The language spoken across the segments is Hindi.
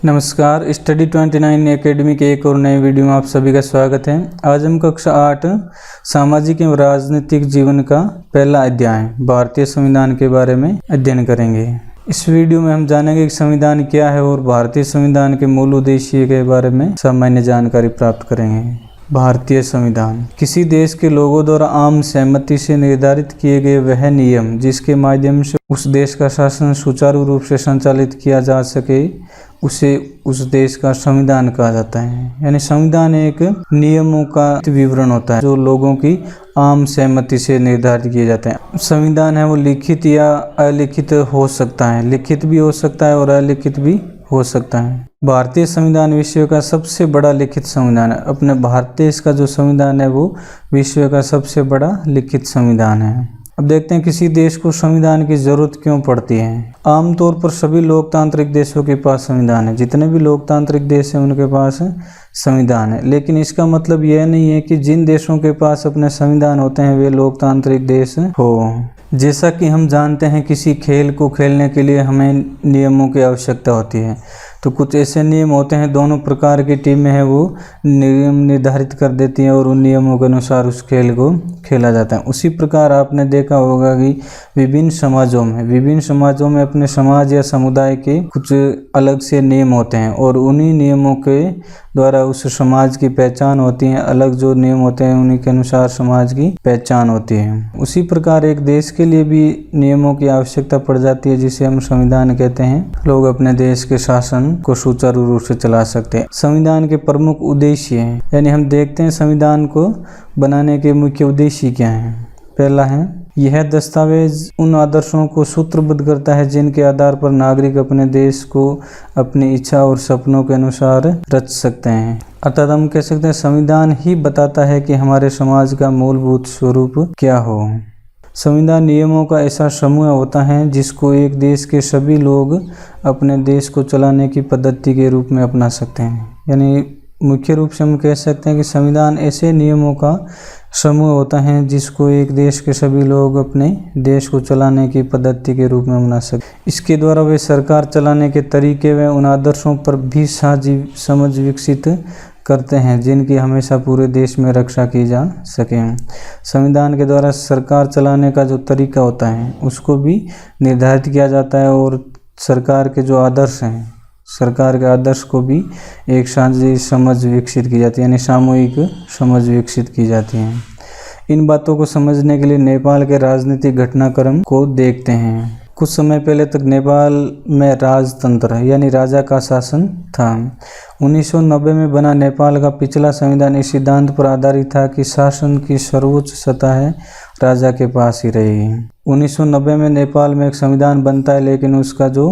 नमस्कार, स्टडी 29 एकेडमी के एक और नए वीडियो में आप सभी का स्वागत है। आज हम कक्षा 8 सामाजिक एवं राजनीतिक जीवन का पहला अध्याय भारतीय संविधान के बारे में अध्ययन करेंगे। इस वीडियो में हम जानेंगे कि संविधान क्या है और भारतीय संविधान के मूल उद्देश्य के बारे में सामान्य जानकारी प्राप्त करेंगे। भारतीय संविधान किसी देश के लोगों द्वारा आम सहमति से निर्धारित किए गए वह नियम जिसके माध्यम से उस देश का शासन सुचारू रूप से संचालित किया जा सके उसे उस देश का संविधान कहा जाता है। यानी संविधान एक नियमों का विवरण होता है जो लोगों की आम सहमति से निर्धारित किए जाते हैं। संविधान है वो लिखित या अलिखित हो सकता है, लिखित भी हो सकता है और अलिखित भी हो सकता है। भारतीय संविधान विश्व का सबसे बड़ा लिखित संविधान है। अपने भारत देश का जो संविधान है वो विश्व का सबसे बड़ा लिखित संविधान है। अब देखते हैं किसी देश को संविधान की जरूरत क्यों पड़ती है। आमतौर पर सभी लोकतांत्रिक देशों के पास संविधान है, जितने भी लोकतांत्रिक देश हैं उनके पास संविधान है। लेकिन इसका मतलब यह नहीं है कि जिन देशों के पास अपने संविधान होते हैं वे लोकतांत्रिक देश हो। जैसा कि हम जानते हैं किसी खेल को खेलने के लिए हमें नियमों की आवश्यकता होती है, तो कुछ ऐसे नियम होते हैं दोनों प्रकार की टीमें हैं वो नियम निर्धारित कर देती हैं और उन नियमों के अनुसार उस खेल को खेला जाता है। उसी प्रकार आपने देखा होगा कि विभिन्न समाजों में अपने समाज या समुदाय के कुछ अलग से नियम होते हैं और उन्हीं नियमों के द्वारा उस समाज की पहचान होती है। अलग जो नियम होते हैं उन्हीं के अनुसार समाज की पहचान होती है। उसी प्रकार एक देश के लिए भी नियमों की आवश्यकता पड़ जाती है जिसे हम संविधान कहते हैं। लोग अपने देश के शासन को सुचारू रूप से चला सकते हैं। संविधान के प्रमुख उद्देश्य हैं, यानी हम देखते हैं संविधान को बनाने के मुख्य उद्देश्य क्या हैं। पहला है यह दस्तावेज उन आदर्शों को सूत्रबद्ध करता है जिनके आधार पर नागरिक अपने देश को अपनी इच्छा और सपनों के अनुसार रच सकते हैं। अर्थात हम कह सकते हैं संविधान ही बताता है कि हमारे समाज का मूलभूत स्वरूप क्या हो। संविधान नियमों का ऐसा समूह होता है जिसको एक देश के सभी लोग अपने देश को चलाने की पद्धति के रूप में अपना सकते हैं। यानी मुख्य रूप से हम कह सकते हैं कि संविधान ऐसे नियमों का समूह होता है जिसको एक देश के सभी लोग अपने देश को चलाने की पद्धति के रूप में अपना सकते। इसके द्वारा वे सरकार चलाने के तरीके व उन आदर्शों पर भी साझी समझ विकसित करते हैं जिनकी हमेशा पूरे देश में रक्षा की जा सके। संविधान के द्वारा सरकार चलाने का जो तरीका होता है उसको भी निर्धारित किया जाता है और सरकार के जो आदर्श हैं, सरकार के आदर्श को भी एक साझी समझ विकसित की जाती है, यानी सामूहिक समझ विकसित की जाती है। इन बातों को समझने के लिए नेपाल के राजनीतिक घटनाक्रम को देखते हैं। कुछ समय पहले तक नेपाल में राजतंत्र यानी राजा का शासन था। 1990 में बना नेपाल का पिछला संविधान इस सिद्धांत पर आधारित था कि शासन की सर्वोच्च सत्ता है राजा के पास ही रहेगी। 1990 में नेपाल में एक संविधान बनता है लेकिन उसका जो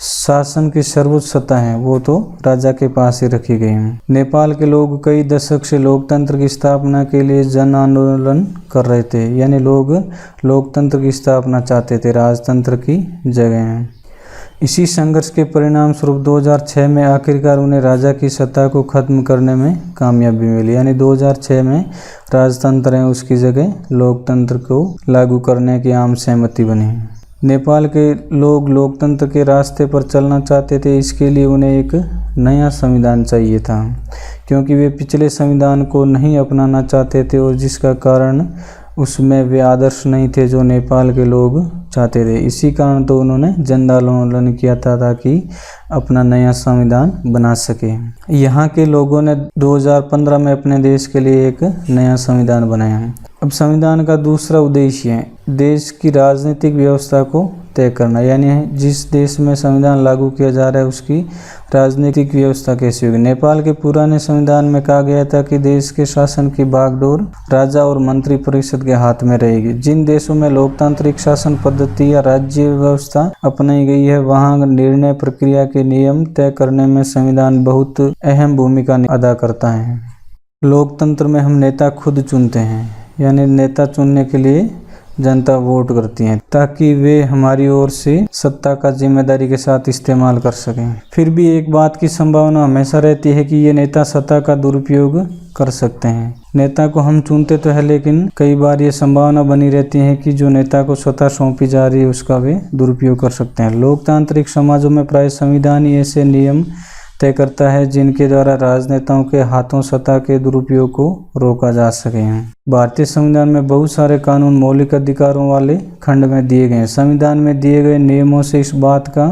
शासन की सर्वोच्च सत्ता है वो तो राजा के पास ही रखी गई है। नेपाल के लोग कई दशक से लोकतंत्र की स्थापना के लिए जन आंदोलन कर रहे थे, यानी लोग लोकतंत्र की स्थापना चाहते थे राजतंत्र की जगह। इसी संघर्ष के परिणाम स्वरूप 2006 में आखिरकार उन्हें राजा की सत्ता को खत्म करने में कामयाबी मिली, यानी 2006 में राजतंत्र है उसकी जगह लोकतंत्र को लागू करने की आम सहमति बनी। नेपाल के लोग लोकतंत्र के रास्ते पर चलना चाहते थे, इसके लिए उन्हें एक नया संविधान चाहिए था क्योंकि वे पिछले संविधान को नहीं अपनाना चाहते थे और जिसका कारण उसमें वे आदर्श नहीं थे जो नेपाल के लोग चाहते थे। इसी कारण तो उन्होंने जन आंदोलन किया था ताकि अपना नया संविधान बना सके। यहाँ के लोगों ने 2015 में अपने देश के लिए एक नया संविधान बनाया। अब संविधान का दूसरा उद्देश्य है देश की राजनीतिक व्यवस्था को तय करना, यानी जिस देश में संविधान लागू किया जा रहा है उसकी राजनीतिक व्यवस्था कैसी होगी। नेपाल के पुराने संविधान में कहा गया था कि देश के शासन की बागडोर राजा और मंत्री परिषद के हाथ में रहेगी। जिन देशों में लोकतांत्रिक शासन पद्धति या राज्य व्यवस्था अपनाई गई है वहाँ निर्णय प्रक्रिया के नियम तय करने में संविधान बहुत अहम भूमिका अदा करता है। लोकतंत्र में हम नेता खुद चुनते हैं, यानी नेता चुनने के लिए जनता वोट करती है ताकि वे हमारी ओर से सत्ता का जिम्मेदारी के साथ इस्तेमाल कर सकें। फिर भी एक बात की संभावना हमेशा रहती है कि ये नेता सत्ता का दुरुपयोग कर सकते हैं। नेता को हम चुनते तो है लेकिन कई बार ये संभावना बनी रहती है कि जो नेता को सत्ता सौंपी जा रही है उसका वे दुरुपयोग कर सकते हैं। लोकतांत्रिक समाजों में प्राय संविधान ही ऐसे नियम तय करता है जिनके द्वारा राजनेताओं के हाथों सत्ता के दुरुपयोग को रोका जा सके। भारतीय संविधान में बहुत सारे कानून मौलिक अधिकारों वाले खंड में दिए गए हैं। संविधान में दिए गए नियमों से इस बात का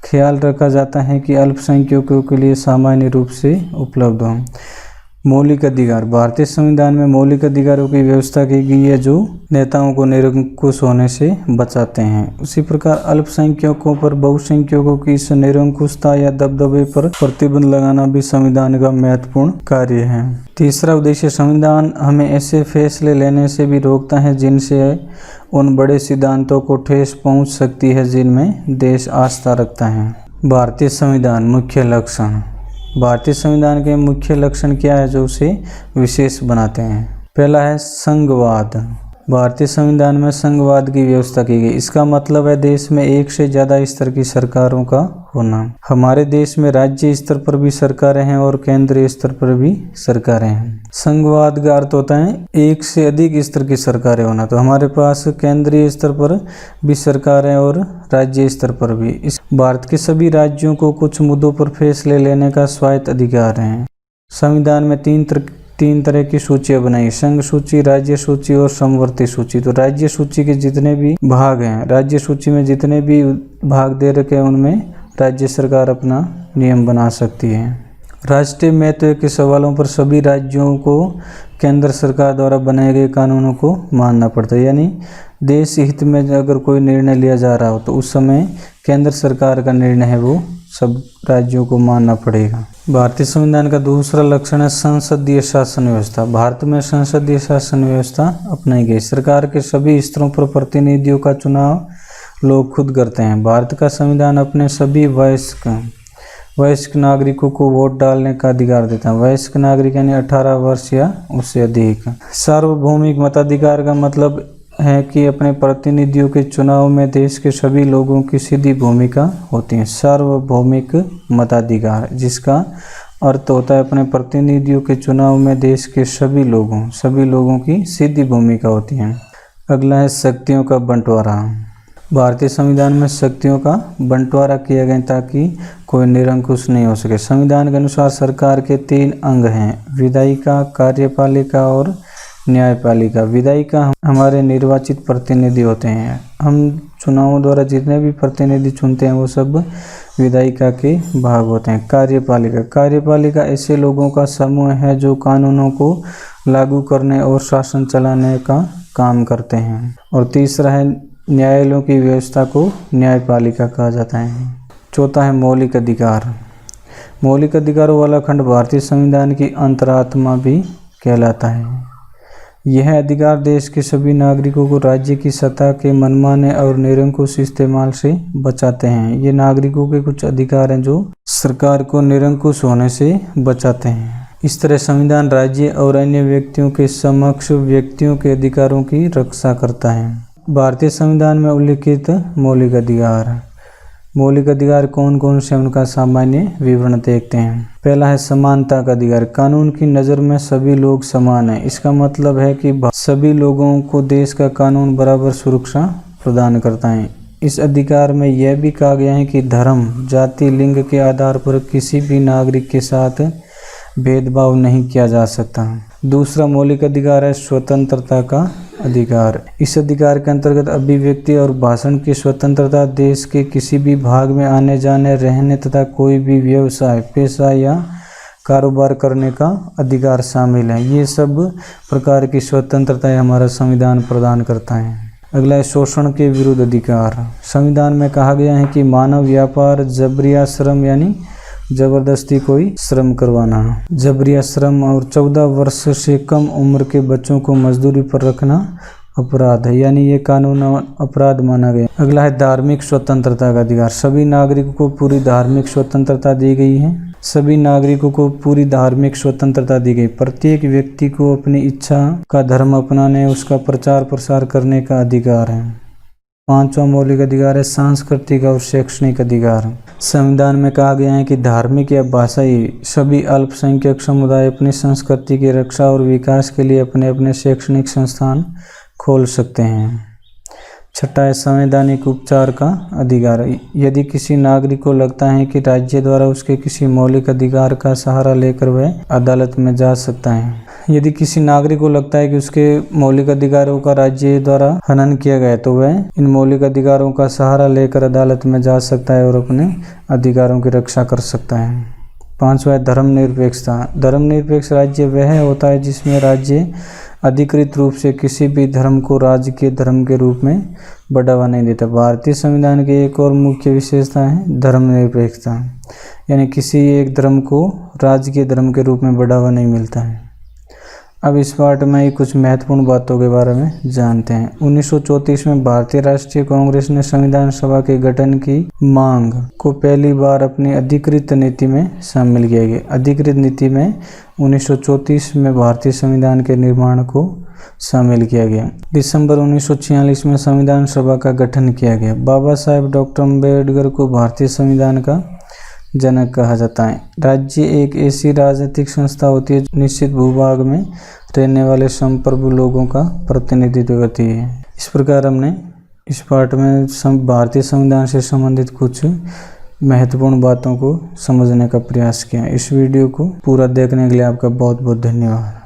ख्याल रखा जाता है कि अल्पसंख्यकों के लिए सामान्य रूप से उपलब्ध हो। मौलिक अधिकार। भारतीय संविधान में मौलिक अधिकारों की व्यवस्था की गई है जो नेताओं को निरंकुश होने से बचाते हैं। उसी प्रकार अल्पसंख्यकों पर बहुसंख्यकों की इस निरंकुशता या दबदबे पर प्रतिबंध लगाना भी संविधान का महत्वपूर्ण कार्य है। तीसरा उद्देश्य, संविधान हमें ऐसे फैसले लेने से भी रोकता है जिनसे उन बड़े सिद्धांतों को ठेस पहुंच सकती है जिनमें देश आस्था रखता है। भारतीय संविधान मुख्य लक्षण। भारतीय संविधान के मुख्य लक्षण क्या है जो उसे विशेष बनाते हैं? पहला है संघवाद। भारतीय संविधान में संघवाद की व्यवस्था की गई। इसका मतलब है देश में एक से ज़्यादा स्तर की सरकारों का होना। हमारे देश में राज्य स्तर पर भी सरकारें हैं और केंद्रीय स्तर पर भी सरकारें हैं। संघवाद का अर्थ होता है एक से अधिक स्तर की सरकारें होना। तो हमारे पास केंद्रीय स्तर पर भी सरकारें और राज्य स्तर पर भी। इस भारत के सभी राज्यों को कुछ मुद्दों पर फैसले लेने का स्वायत्त अधिकार है। संविधान में तीन तरह की सूचियां बनाई, संघ सूची, राज्य सूची और समवर्ती सूची। तो राज्य सूची के जितने भी भाग हैं, राज्य सूची में जितने भी भाग दे रखे हैं उनमें राज्य सरकार अपना नियम बना सकती है। राष्ट्रीय महत्व के सवालों पर सभी राज्यों को केंद्र सरकार द्वारा बनाए गए कानूनों को मानना पड़ता है। यानी देश हित में अगर कोई निर्णय लिया जा रहा हो तो उस समय केंद्र सरकार का निर्णय है वो सब राज्यों को मानना पड़ेगा। भारतीय संविधान का दूसरा लक्षण है संसदीय शासन व्यवस्था। भारत में संसदीय शासन व्यवस्था अपनाई गई। सरकार के सभी स्तरों पर प्रतिनिधियों का चुनाव लोग खुद करते हैं। भारत का संविधान अपने सभी वयस्क नागरिकों को वोट डालने का अधिकार देता है। वयस्क नागरिक यानी 18 वर्ष या उससे अधिक। सार्वभौमिक मताधिकार का मतलब है कि अपने प्रतिनिधियों के चुनाव में देश के सभी लोगों की सीधी भूमिका होती है। सार्वभौमिक मताधिकार जिसका अर्थ होता है अपने प्रतिनिधियों के चुनाव में देश के सभी लोगों की सीधी भूमिका होती है। अगला है शक्तियों का बंटवारा। भारतीय संविधान में शक्तियों का बंटवारा किया गया ताकि कोई निरंकुश नहीं हो सके। संविधान के अनुसार सरकार के 3 अंग हैं, विधायिका, कार्यपालिका और न्यायपालिका। विधायिका हमारे निर्वाचित प्रतिनिधि होते हैं। हम चुनावों द्वारा जितने भी प्रतिनिधि चुनते हैं वो सब विधायिका के भाग होते हैं। कार्यपालिका ऐसे लोगों का समूह है जो कानूनों को लागू करने और शासन चलाने का काम करते हैं। और तीसरा है न्यायालयों की व्यवस्था को न्यायपालिका कहा जाता है। चौथा है मौलिक अधिकार। मौलिक अधिकारों वाला खंड भारतीय संविधान की अंतरात्मा भी कहलाता है। यह अधिकार देश के सभी नागरिकों को राज्य की सत्ता के मनमाने और निरंकुश इस्तेमाल से बचाते हैं। ये नागरिकों के कुछ अधिकार हैं जो सरकार को निरंकुश होने से बचाते हैं। इस तरह संविधान राज्य और अन्य व्यक्तियों के समक्ष व्यक्तियों के अधिकारों की रक्षा करता है। भारतीय संविधान में उल्लिखित मौलिक अधिकार कौन कौन से उनका सामान्य विवरण देखते हैं। पहला है समानता का अधिकार। कानून की नज़र में सभी लोग समान हैं। इसका मतलब है कि सभी लोगों को देश का कानून बराबर सुरक्षा प्रदान करता है। इस अधिकार में यह भी कहा गया है कि धर्म, जाति, लिंग के आधार पर किसी भी नागरिक के साथ भेदभाव नहीं किया जा सकता। दूसरा मौलिक अधिकार है स्वतंत्रता का अधिकार। इस अधिकार के अंतर्गत अभिव्यक्ति और भाषण की स्वतंत्रता, देश के किसी भी भाग में आने जाने, रहने तथा कोई भी व्यवसाय, पेशा या कारोबार करने का अधिकार शामिल है। ये सब प्रकार की स्वतंत्रता हमारा संविधान प्रदान करता है। अगला है शोषण के विरुद्ध अधिकार। संविधान में कहा गया है कि मानव व्यापार, जबरिया श्रम यानी जबरदस्ती कोई श्रम करवाना, जबरिया श्रम और 14 वर्ष से कम उम्र के बच्चों को मजदूरी पर रखना अपराध है, यानी ये कानून अपराध माना गया। अगला है धार्मिक स्वतंत्रता का अधिकार। सभी नागरिकों को पूरी धार्मिक स्वतंत्रता दी गई है। सभी नागरिकों को पूरी धार्मिक स्वतंत्रता दी गई। प्रत्येक व्यक्ति को अपनी इच्छा का धर्म अपनाने, उसका प्रचार प्रसार करने का अधिकार है। पांचवा मौलिक अधिकार है सांस्कृतिक और शैक्षणिक अधिकार। संविधान में कहा गया है कि धार्मिक या भाषाई सभी अल्पसंख्यक समुदाय अपनी संस्कृति की रक्षा और विकास के लिए अपने अपने शैक्षणिक संस्थान खोल सकते हैं। छठा है संवैधानिक उपचार का अधिकार। यदि किसी नागरिक को लगता है कि राज्य द्वारा उसके किसी मौलिक अधिकार का सहारा लेकर वह अदालत में जा सकता है, यदि किसी नागरिक को लगता है कि उसके मौलिक अधिकारों का राज्य द्वारा हनन किया गया तो वह इन मौलिक अधिकारों का सहारा लेकर अदालत में जा सकता है और अपने अधिकारों की रक्षा कर सकता है। पांचवा है धर्मनिरपेक्षता। धर्मनिरपेक्ष राज्य वह होता है जिसमें राज्य अधिकृत रूप से किसी भी धर्म को राजकीय धर्म के रूप में बढ़ावा नहीं देता। भारतीय संविधान की एक और मुख्य विशेषता है धर्मनिरपेक्षता, यानी किसी एक धर्म को राजकीय धर्म के रूप में बढ़ावा नहीं मिलता है। अब इस पार्ट में ही कुछ महत्वपूर्ण बातों के बारे में जानते हैं। 1934 में भारतीय राष्ट्रीय कांग्रेस ने संविधान सभा के गठन की मांग को पहली बार अपनी अधिकृत नीति में शामिल किया गया। अधिकृत नीति में 1934 में भारतीय संविधान के निर्माण को शामिल किया गया। दिसंबर 1946 में संविधान सभा का गठन किया गया। बाबा साहेब डॉक्टर अम्बेडकर को भारतीय संविधान का जनक कहा जाता है। राज्य एक ऐसी राजनीतिक संस्था होती है निश्चित भूभाग में रहने वाले संप्रभु लोगों का प्रतिनिधित्व करती है। इस प्रकार हमने इस पार्ट में भारतीय संविधान से संबंधित कुछ महत्वपूर्ण बातों को समझने का प्रयास किया। इस वीडियो को पूरा देखने के लिए आपका बहुत बहुत धन्यवाद।